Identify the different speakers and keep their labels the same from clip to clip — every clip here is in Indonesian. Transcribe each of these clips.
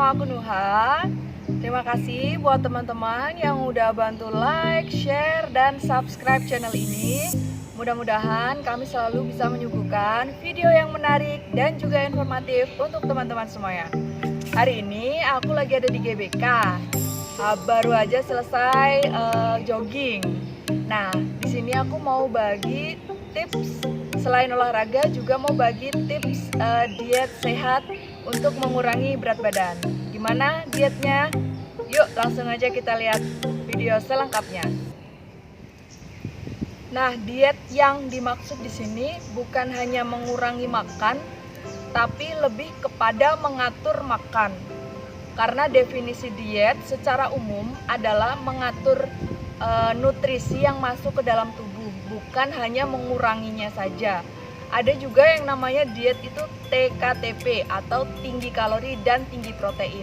Speaker 1: Sama aku Nuha. Terima kasih buat teman-teman yang udah bantu like, share, dan subscribe channel ini. Mudah-mudahan kami selalu bisa menyuguhkan video yang menarik dan juga informatif untuk teman-teman semuanya. Hari ini aku lagi ada di GBK. Baru aja selesai jogging. Nah, di sini aku mau bagi tips selain olahraga, juga mau bagi tips diet sehat untuk mengurangi berat badan. Gimana dietnya? Yuk langsung aja kita lihat video selengkapnya. Nah, diet yang dimaksud di sini bukan hanya mengurangi makan, tapi lebih kepada mengatur makan. Karena definisi diet secara umum adalah mengatur nutrisi yang masuk ke dalam tubuh, bukan hanya menguranginya saja. Ada juga yang namanya diet itu TKTP atau tinggi kalori dan tinggi protein.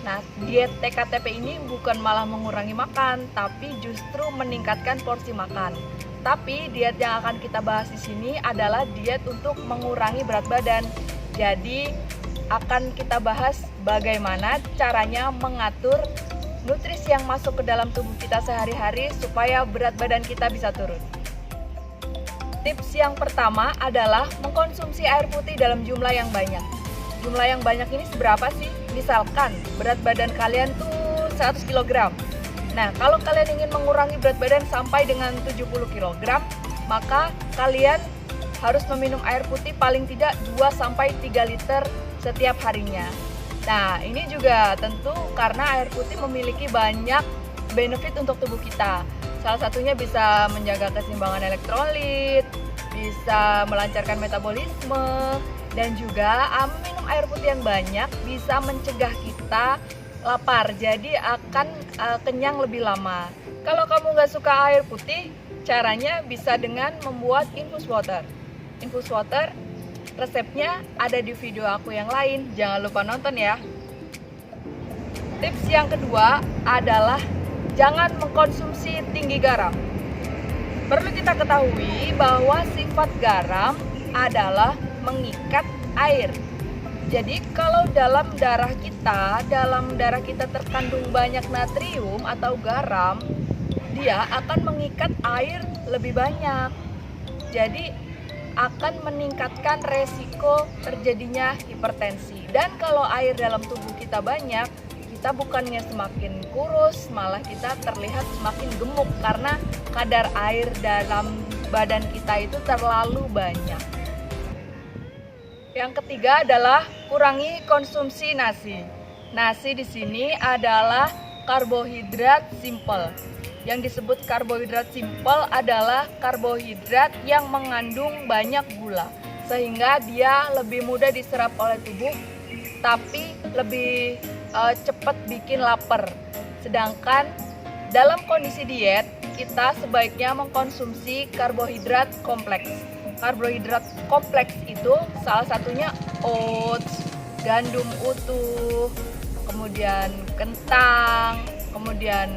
Speaker 1: Nah, diet TKTP ini bukan malah mengurangi makan, tapi justru meningkatkan porsi makan. Tapi diet yang akan kita bahas di sini adalah diet untuk mengurangi berat badan. Jadi akan kita bahas bagaimana caranya mengatur nutrisi yang masuk ke dalam tubuh kita sehari-hari supaya berat badan kita bisa turun. Tips yang pertama adalah mengkonsumsi air putih dalam jumlah yang banyak. Jumlah yang banyak ini seberapa sih? Misalkan berat badan kalian tuh 100 kg. Nah, kalau kalian ingin mengurangi berat badan sampai dengan 70 kg, maka kalian harus meminum air putih paling tidak 2-3 liter setiap harinya. Nah, ini juga tentu karena air putih memiliki banyak benefit untuk tubuh kita. Salah satunya bisa menjaga keseimbangan elektrolit, bisa melancarkan metabolisme, dan juga minum air putih yang banyak bisa mencegah kita lapar, jadi akan kenyang lebih lama. Kalau kamu nggak suka air putih, caranya bisa dengan membuat infus water. Infus water resepnya ada di video aku yang lain, jangan lupa nonton ya. Tips yang kedua adalah jangan mengkonsumsi tinggi garam. Perlu kita ketahui bahwa sifat garam adalah mengikat air. Jadi kalau dalam darah kita terkandung banyak natrium atau garam, dia akan mengikat air lebih banyak. Jadi akan meningkatkan resiko terjadinya hipertensi. Dan kalau air dalam tubuh kita banyak, kita bukannya semakin kurus, malah kita terlihat semakin gemuk karena kadar air dalam badan kita itu terlalu banyak. Yang ketiga adalah kurangi konsumsi nasi. Nasi di sini adalah karbohidrat simple. Yang disebut karbohidrat simple adalah karbohidrat yang mengandung banyak gula, sehingga dia lebih mudah diserap oleh tubuh, tapi lebih cepat bikin lapar. Sedangkan dalam kondisi diet, kita sebaiknya mengkonsumsi karbohidrat kompleks. Karbohidrat kompleks itu salah satunya oats, gandum utuh, kemudian kentang, kemudian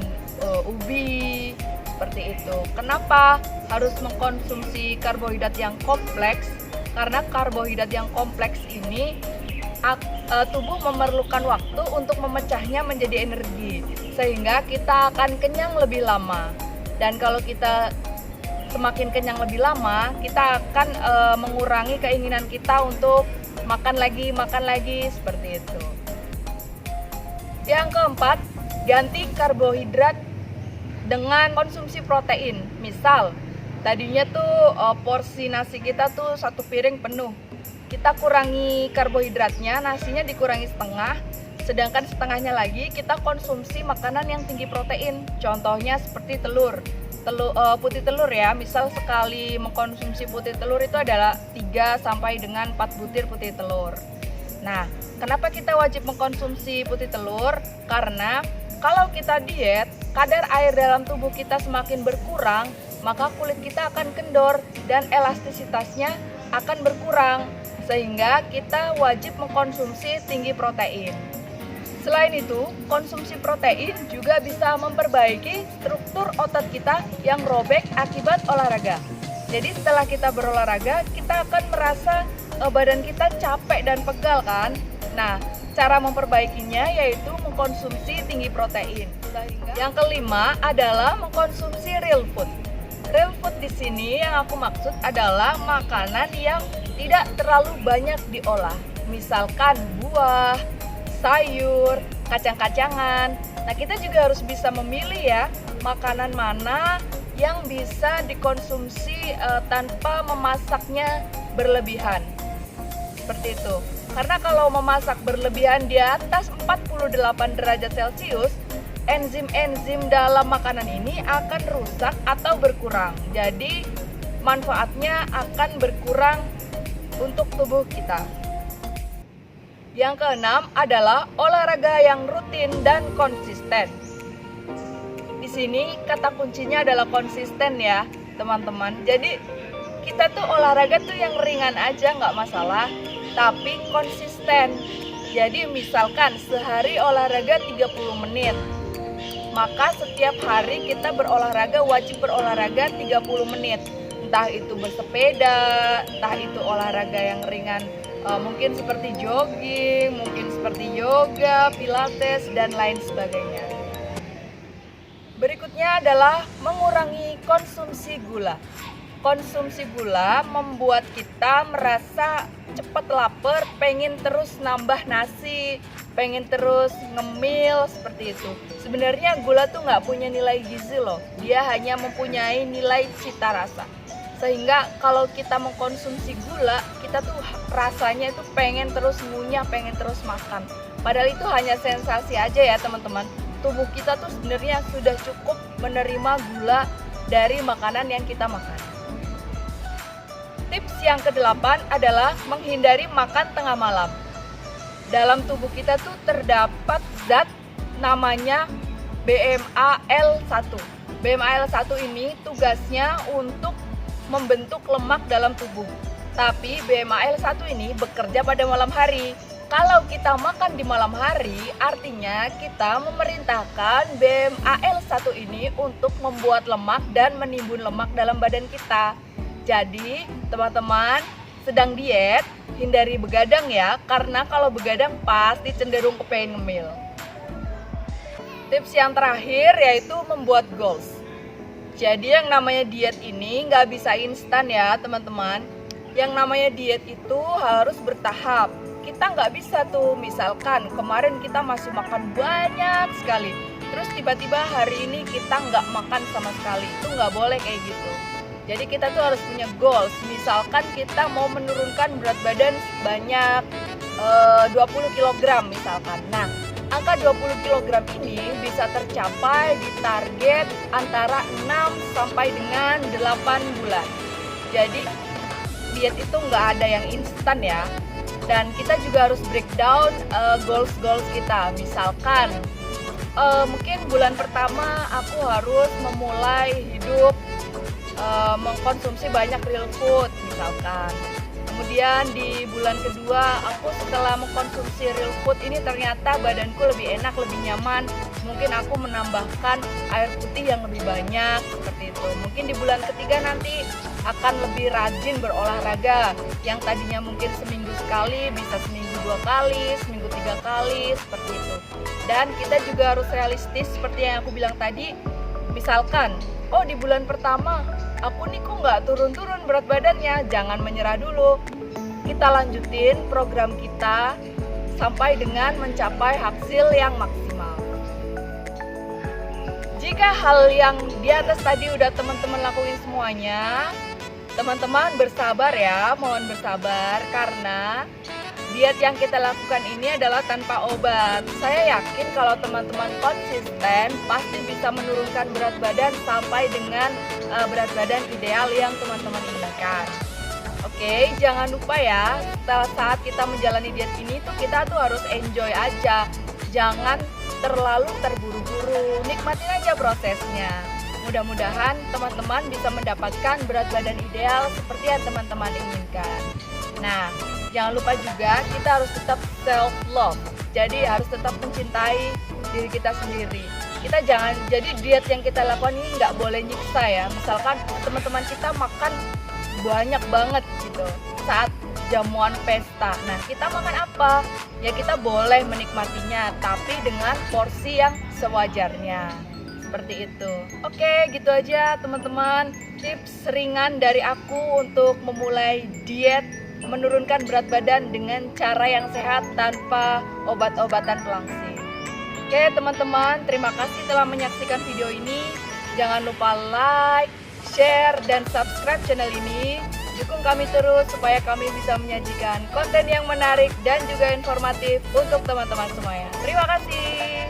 Speaker 1: ubi, seperti itu. Kenapa harus mengkonsumsi karbohidrat yang kompleks? Karena karbohidrat yang kompleks ini tubuh memerlukan waktu untuk memecahnya menjadi energi, sehingga kita akan kenyang lebih lama. Dan kalau kita semakin kenyang lebih lama, kita akan mengurangi keinginan kita untuk makan lagi, seperti itu. Yang keempat, ganti karbohidrat dengan konsumsi protein. Misal, tadinya tuh porsi nasi kita tuh 1 piring penuh. Kita kurangi karbohidratnya, nasinya dikurangi setengah, sedangkan setengahnya lagi kita konsumsi makanan yang tinggi protein. Contohnya seperti putih telur ya. Misal sekali mengkonsumsi putih telur itu adalah 3 sampai dengan 4 butir putih telur. Nah, kenapa kita wajib mengkonsumsi putih telur? Karena kalau kita diet, kadar air dalam tubuh kita semakin berkurang, maka kulit kita akan kendor dan elastisitasnya akan berkurang, sehingga kita wajib mengkonsumsi tinggi protein. Selain itu, konsumsi protein juga bisa memperbaiki struktur otot kita yang robek akibat olahraga. Jadi setelah kita berolahraga, kita akan merasa badan kita capek dan pegal kan. Nah, Cara memperbaikinya yaitu mengkonsumsi tinggi protein. Yang kelima adalah mengkonsumsi real food. Real food di sini yang aku maksud adalah makanan yang tidak terlalu banyak diolah. Misalkan buah, sayur, kacang-kacangan. Nah, kita juga harus bisa memilih ya, makanan mana yang bisa dikonsumsi tanpa memasaknya berlebihan. Seperti itu. Karena kalau memasak berlebihan di atas 48 derajat Celcius, enzim-enzim dalam makanan ini akan rusak atau berkurang. Jadi, manfaatnya akan berkurang untuk tubuh kita. Yang keenam adalah olahraga yang rutin dan konsisten. Di sini kata kuncinya adalah konsisten ya, teman-teman. Jadi kita tuh olahraga tuh yang ringan aja nggak masalah, tapi konsisten. Jadi misalkan sehari olahraga 30 menit, maka setiap hari kita berolahraga, wajib berolahraga 30 menit. Entah itu bersepeda, entah itu olahraga yang ringan, mungkin seperti jogging, mungkin seperti yoga, pilates, dan lain sebagainya. Berikutnya adalah mengurangi konsumsi gula. Konsumsi gula membuat kita merasa cepat lapar, pengen terus nambah nasi, pengen terus ngemil, seperti itu. Sebenarnya gula tuh nggak punya nilai gizi loh, dia hanya mempunyai nilai cita rasa. Sehingga kalau kita mengkonsumsi gula, kita tuh rasanya itu pengen terus ngunyah, pengen terus makan. Padahal itu hanya sensasi aja ya teman-teman. Tubuh kita tuh sebenarnya sudah cukup menerima gula dari makanan yang kita makan. Tips yang ke-8 adalah menghindari makan tengah malam. Dalam tubuh kita tuh terdapat zat namanya BMAL1. BMAL1 ini tugasnya untuk membentuk lemak dalam tubuh. Tapi BMAL1 ini bekerja pada malam hari. Kalau kita makan di malam hari, artinya kita memerintahkan BMAL1 ini untuk membuat lemak dan menimbun lemak dalam badan kita. Jadi, teman-teman sedang diet, hindari begadang ya, karena kalau begadang pasti cenderung kepengen ngemil. Tips yang terakhir yaitu membuat goals. Jadi yang namanya diet ini nggak bisa instan ya teman-teman. Yang namanya diet itu harus bertahap. Kita nggak bisa tuh, misalkan kemarin kita masih makan banyak sekali, terus tiba-tiba hari ini kita nggak makan sama sekali. Itu nggak boleh kayak gitu. Jadi kita tuh harus punya goals. Misalkan kita mau menurunkan berat badan sebanyak 20 kg misalkan. Nah, angka 20 kg ini bisa tercapai di target antara 6 sampai dengan 8 bulan. Jadi diet itu nggak ada yang instan ya. Dan kita juga harus breakdown goals kita. Misalkan mungkin bulan pertama aku harus memulai hidup mengkonsumsi banyak real food misalkan. Kemudian di bulan kedua aku setelah mengkonsumsi real food ini ternyata badanku lebih enak, lebih nyaman. Mungkin aku menambahkan air putih yang lebih banyak, seperti itu. Mungkin di bulan ketiga nanti akan lebih rajin berolahraga. Yang tadinya mungkin seminggu sekali bisa seminggu 2 kali, seminggu 3 kali, seperti itu. Dan kita juga harus realistis seperti yang aku bilang tadi. Misalkan, oh di bulan pertama aku nih kok nggak turun-turun berat badannya, jangan menyerah dulu. Kita lanjutin program kita sampai dengan mencapai hasil yang maksimal. Jika hal yang di atas tadi udah teman-teman lakuin semuanya, teman-teman bersabar ya, mohon bersabar karena diet yang kita lakukan ini adalah tanpa obat. Saya yakin kalau teman-teman konsisten pasti bisa menurunkan berat badan sampai dengan berat badan ideal yang teman-teman inginkan. Oke, jangan lupa ya, saat kita menjalani diet ini tuh kita tuh harus enjoy aja. Jangan terlalu terburu-buru, nikmatin aja prosesnya. Mudah-mudahan teman-teman bisa mendapatkan berat badan ideal seperti yang teman-teman inginkan. Nah, jangan lupa juga kita harus tetap self love. Jadi harus tetap mencintai diri kita sendiri. kita jangan, jadi diet yang kita lakukan ini nggak boleh nyiksa ya. Misalkan teman-teman kita makan banyak banget gitu saat jamuan pesta. Nah, kita makan apa? Ya kita boleh menikmatinya, tapi dengan porsi yang sewajarnya. Seperti itu. Oke, gitu aja teman-teman. Tips ringan dari aku untuk memulai diet menurunkan berat badan dengan cara yang sehat tanpa obat-obatan pelangsing. Oke teman-teman, terima kasih telah menyaksikan video ini. Jangan lupa like, share, dan subscribe channel ini. Dukung kami terus supaya kami bisa menyajikan konten yang menarik dan juga informatif untuk teman-teman semuanya. Terima kasih.